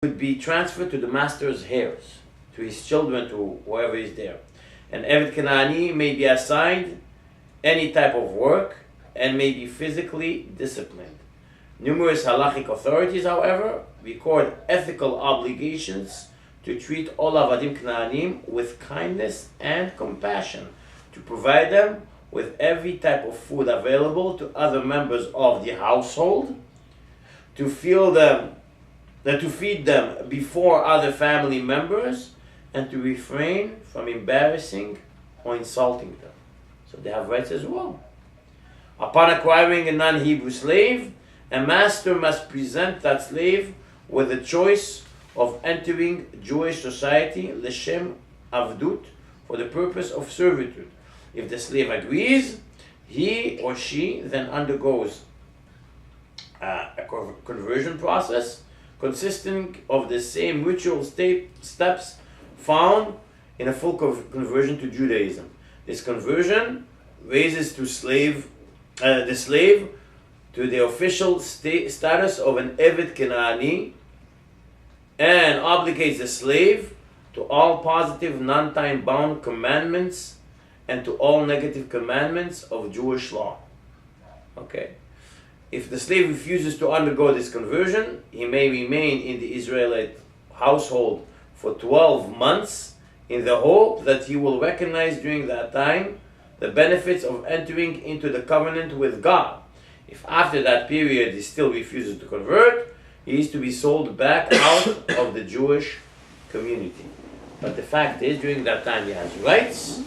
would be transferred to the master's heirs, to his children, to whoever is there. An Eved Kanani may be assigned any type of work and may be physically disciplined. Numerous halachic authorities, however, record ethical obligations to treat all Avadim Knaanim with kindness and compassion, to provide them with every type of food available to other members of the household, to feed them before other family members, and to refrain from embarrassing or insulting them. So they have rights as well. Upon acquiring a non-Hebrew slave, a master must present that slave with a choice of entering Jewish society, L'Shem Avdut, for the purpose of servitude. If the slave agrees, he or she then undergoes a conversion process consisting of the same ritual steps found in a full conversion to Judaism. This conversion raises the slave to the official status of an Eved Kenani and obligates the slave to all positive non-time bound commandments and to all negative commandments of Jewish law. Okay. If the slave refuses to undergo this conversion, he may remain in the Israelite household for 12 months in the hope that he will recognize during that time the benefits of entering into the covenant with God. If after that period he still refuses to convert, he is to be sold back out of the Jewish community. But the fact is, during that time he has rights.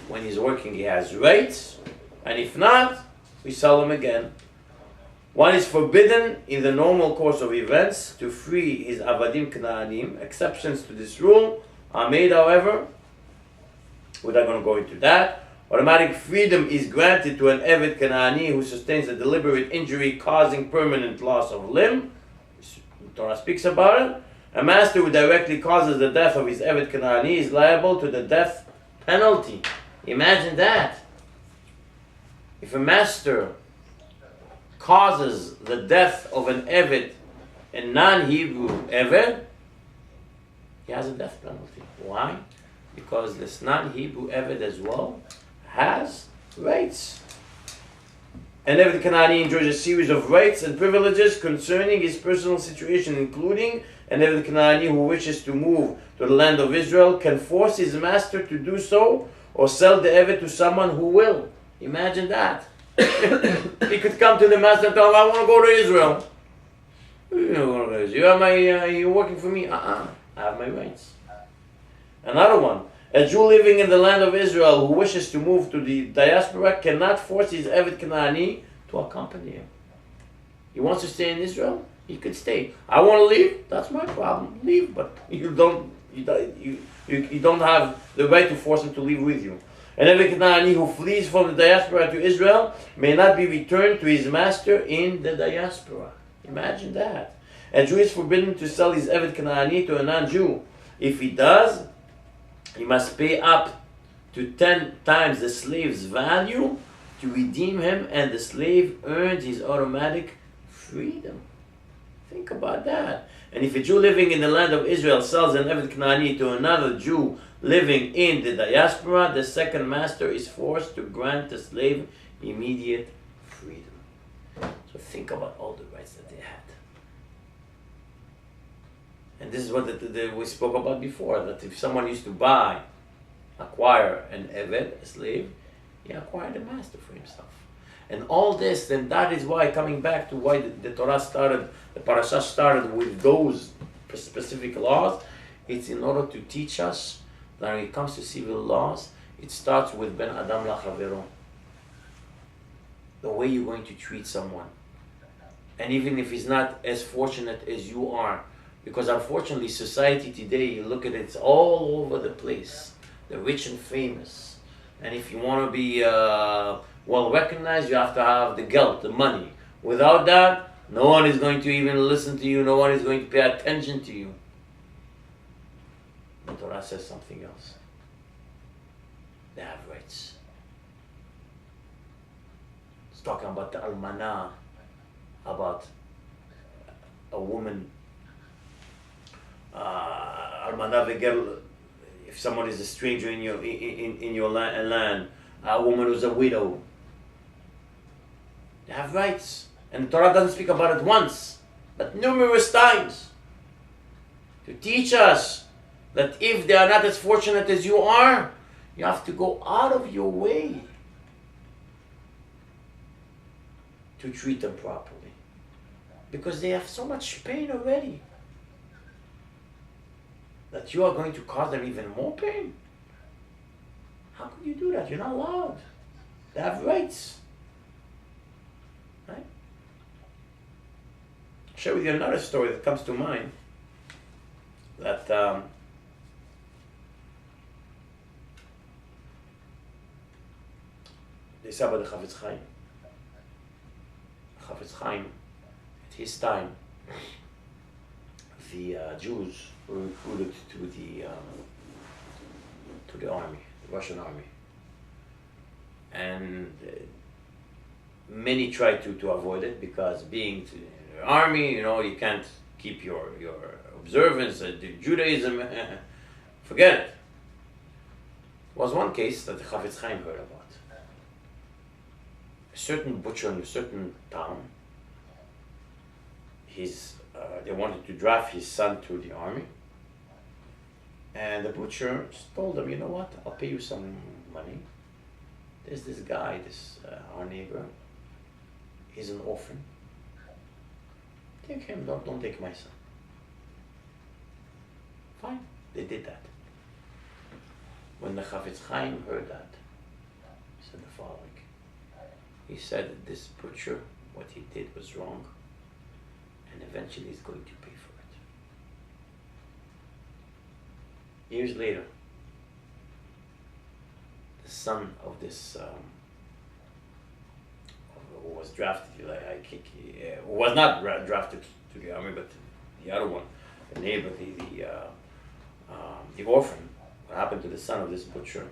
When he's working, he has rights. And if not, we sell him again. One is forbidden in the normal course of events to free his Avadim Knaanim. Exceptions to this rule are made, however. We're not going to go into that. Automatic freedom is granted to an Eved Kanani who sustains a deliberate injury causing permanent loss of limb. The Torah speaks about it. A master who directly causes the death of his Eved Kanani is liable to the death penalty. Imagine that. If a master causes the death of an Eved, a non-Hebrew Eved, he has a death penalty. Why? Because this non-Hebrew Eved as well has rights. An Eved Kanani enjoys a series of rights and privileges concerning his personal situation, including an Eved Kanani who wishes to move to the land of Israel can force his master to do so or sell the Eved to someone who will. Imagine that. He could come to the master and tell him, I want to go to Israel. You're working for me? I have my rights. Another one. A Jew living in the land of Israel who wishes to move to the diaspora cannot force his Eved Kanani to accompany him. He wants to stay in Israel? He could stay. I want to leave? That's my problem. Leave, but you don't have the right to force him to leave with you. An Eved Kanani who flees from the diaspora to Israel may not be returned to his master in the diaspora. Imagine that. A Jew is forbidden to sell his Eved Kanani to a non-Jew. If he does, he must pay up to 10 times the slave's value to redeem him, and the slave earns his automatic freedom. Think about that. And if a Jew living in the land of Israel sells an Eved Kanani to another Jew living in the diaspora, the second master is forced to grant the slave immediate freedom. So think about all the rights that they had. And this is what we spoke about before, that if someone used to acquire an Eved, a slave, he acquired a master for himself. And all this, then that is why, coming back to why the Torah started, the parasha started with those specific laws, it's in order to teach us that when it comes to civil laws, it starts with Ben Adam Lachavero. The way you're going to treat someone. And even if he's not as fortunate as you are, because unfortunately society today, you look at it, it's all over the place. The rich and famous. And if you want to be well recognized, you have to have the geld, the money. Without that, no one is going to even listen to you, no one is going to pay attention to you. The Torah says something else. They have rights. It's talking about the almanah, about a woman if someone is a stranger in your land, a woman who's a widow. They have rights. And the Torah doesn't speak about it once, but numerous times, to teach us that if they are not as fortunate as you are, you have to go out of your way to treat them properly. Because they have so much pain already that you are going to cause them even more pain. How can you do that? You're not allowed. They have rights. Right? I'll share with you another story that comes to mind. That they say about the Chafetz Chaim. Chafetz Chaim, at his time, the Jews were recruited to the army, the Russian army, and many tried to avoid it because being to the army, you can't keep your observance, Judaism, forget it. There was one case that the Chafetz Chaim heard about. A certain butcher in a certain town, they wanted to draft his son to the army, and the butcher told him, you know what, I'll pay you some money. There's this guy, our neighbor, he's an orphan. Take him, don't take my son. Fine, they did that. When the Chafetz Chaim heard that, he said the following. He said that this butcher, what he did was wrong, and eventually he's going to pay for it. Years later, the son of this who was drafted, was not drafted to the army, but the other one, the neighbor, the orphan, what happened to the son of this butcher,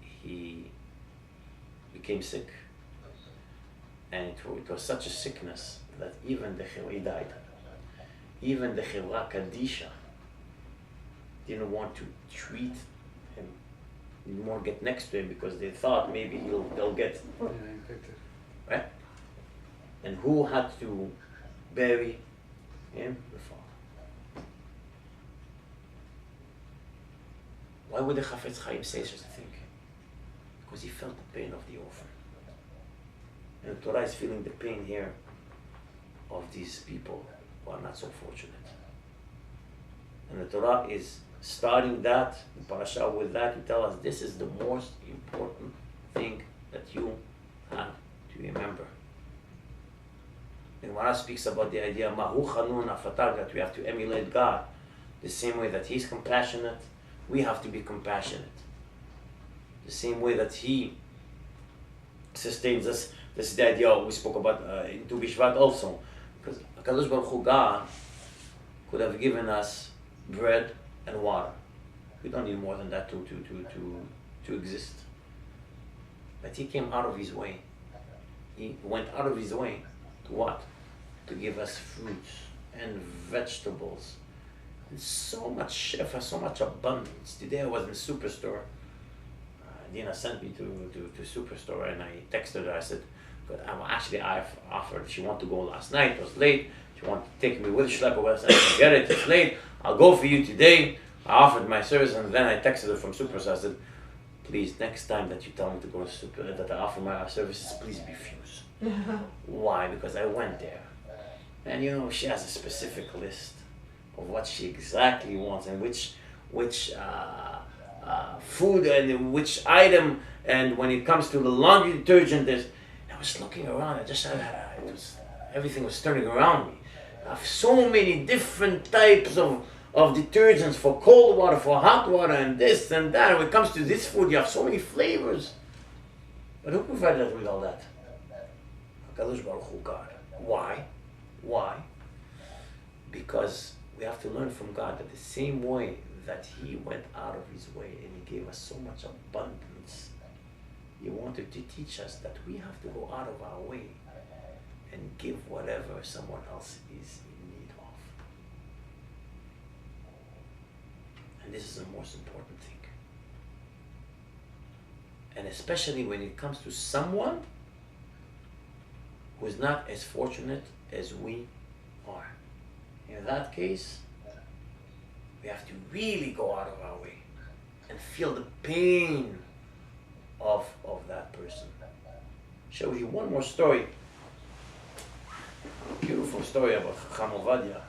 he became sick, and it was such a sickness that even he died. Even the Chevra Kadisha didn't want to treat him, didn't want to get next to him because they thought maybe they'll get infected. Right? And who had to bury him? The father. Why would the Chafetz Chaim say such a thing? Because he felt the pain of the orphan. And the Torah is feeling the pain here of these people who are not so fortunate. And the Torah is starting that, the parasha with that, to tell us this is the most important thing that you have to remember. And Gemara speaks about the idea, Mahu Chanun Afatar, that we have to emulate God. The same way that He's compassionate, we have to be compassionate. The same way that He sustains us. This is the idea we spoke about in Tu Bishvat also. Because HaKadosh Baruch Hu, God, could have given us bread and water. We don't need more than that to exist. But He came out of His way. He went out of His way to what? To give us fruits and vegetables. And so much shefa, so much abundance. Today I was in the superstore. Dina sent me to superstore, and I texted her. I said, but I offered. She wanted to go last night. It was late. She wanted to take me with a schlepper. I said, forget it. It's late. I'll go for you today. I offered my service, and then I texted her from superstore. I said, please, next time that you tell me to go to super, that I offer my services, please refuse. Why? Because I went there, and she has a specific list of what she exactly wants and which food and which item, and when it comes to the laundry detergent, I was looking around. Everything was turning around me. I have so many different types of detergents for cold water, for hot water, and this and that. When it comes to this food, you have so many flavors. But who provided us with all that? HaKadosh Baruch Hu, God. Why? Why? Because we have to learn from God that the same way that He went out of His way and He gave us so much abundance, He wanted to teach us that we have to go out of our way and give whatever someone else is in need this is the most important thing. And especially when it comes to someone who is not as fortunate as we are. In that case, we have to really go out of our way and feel the pain of that person. Shall we hear one more story? Beautiful story about Chacham Ovadia.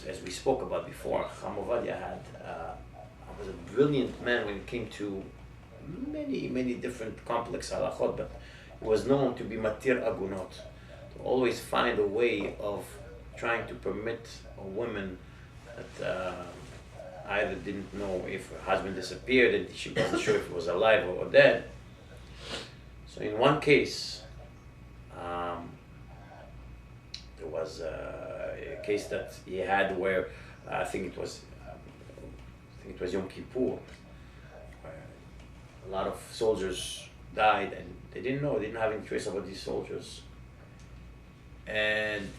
As we spoke about before, Chacham Ovadia was a brilliant man when it came to many different complex halachot, but he was known to be matir agunot, to always find a way of trying to permit a woman that either didn't know if her husband disappeared and she wasn't sure if he was alive or dead. So in one case, there was a case that he had where I think it was Yom Kippur, where a lot of soldiers died and they didn't know, they didn't have any trace about these soldiers. And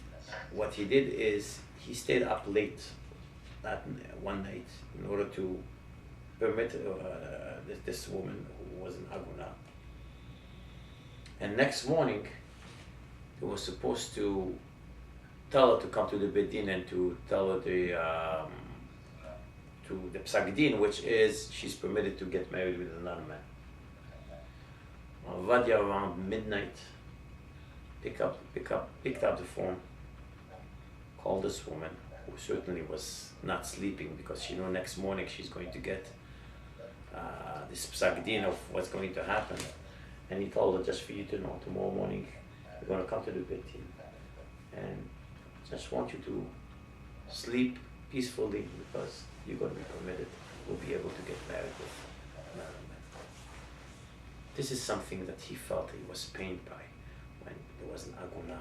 what he did is he stayed up late that one night in order to permit this woman who was in Aguna. And next morning, he was supposed to tell her to come to the Beit Din and to tell her the Psak Din, which is she's permitted to get married with another man. Ovadia around midnight picked up the phone, called this woman, who certainly was not sleeping because she knew next morning she's going to get this Psak Din of what's going to happen. And he told her, just for you to know, tomorrow morning we're going to come to the Beit Din and just want you to sleep peacefully because you're going to be permitted, will be able to get married with another man. This is something that he felt he was pained by when there was an Aguna.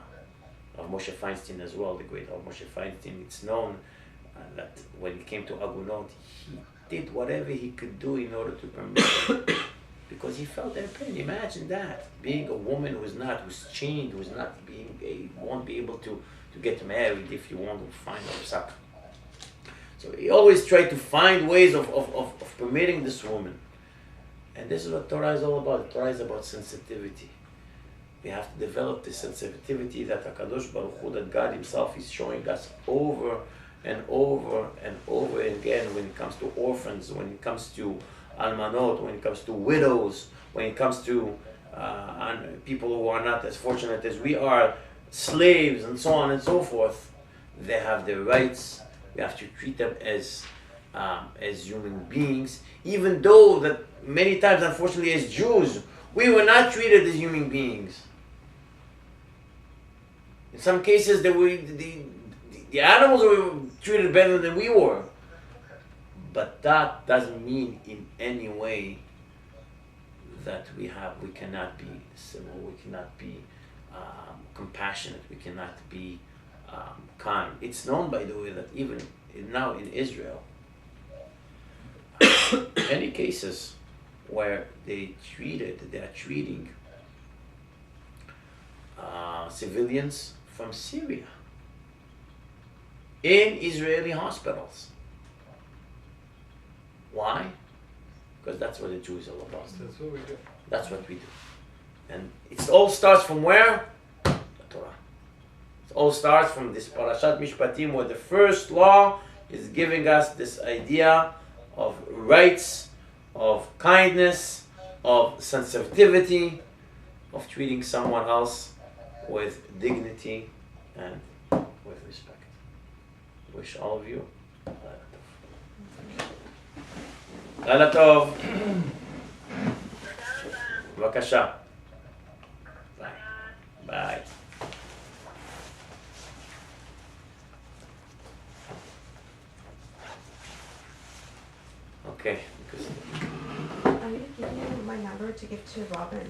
Of Moshe Feinstein as well, the great Moshe Feinstein, it's known that when it came to Agunot, he did whatever he could do in order to permit it because he felt their pain. Imagine that, being a woman who's chained, won't be able to get married if you want to find a psak. So he always tried to find ways of permitting this woman. And this is what Torah is all about. Torah is about sensitivity. We have to develop the sensitivity that HaKadosh Baruch Hu, that God Himself is showing us over and over and over again when it comes to orphans, when it comes to almanot, when it comes to widows, when it comes to people who are not as fortunate as we are, slaves and so on and so forth. They have their rights. We have to treat them as human beings, even though that many times, unfortunately, as Jews, we were not treated as human beings. In some cases, the animals were treated better than we were. But that doesn't mean in any way that we cannot be civil, we cannot be compassionate, we cannot be kind. It's known, by the way, that even now in Israel, many cases where they are treating civilians from Syria in Israeli hospitals. Why? Because that's what the Jew is all about. That's what we do. That's what we do. And it all starts from where? The Torah. It all starts from this Parashat Mishpatim, where the first law is giving us this idea of rights, of kindness, of sensitivity, of treating someone else with dignity and with respect. Wish all of you לילה טוב. בבקשה. ביי. ביי. Okay. I'm going to give you my number to give to Robin.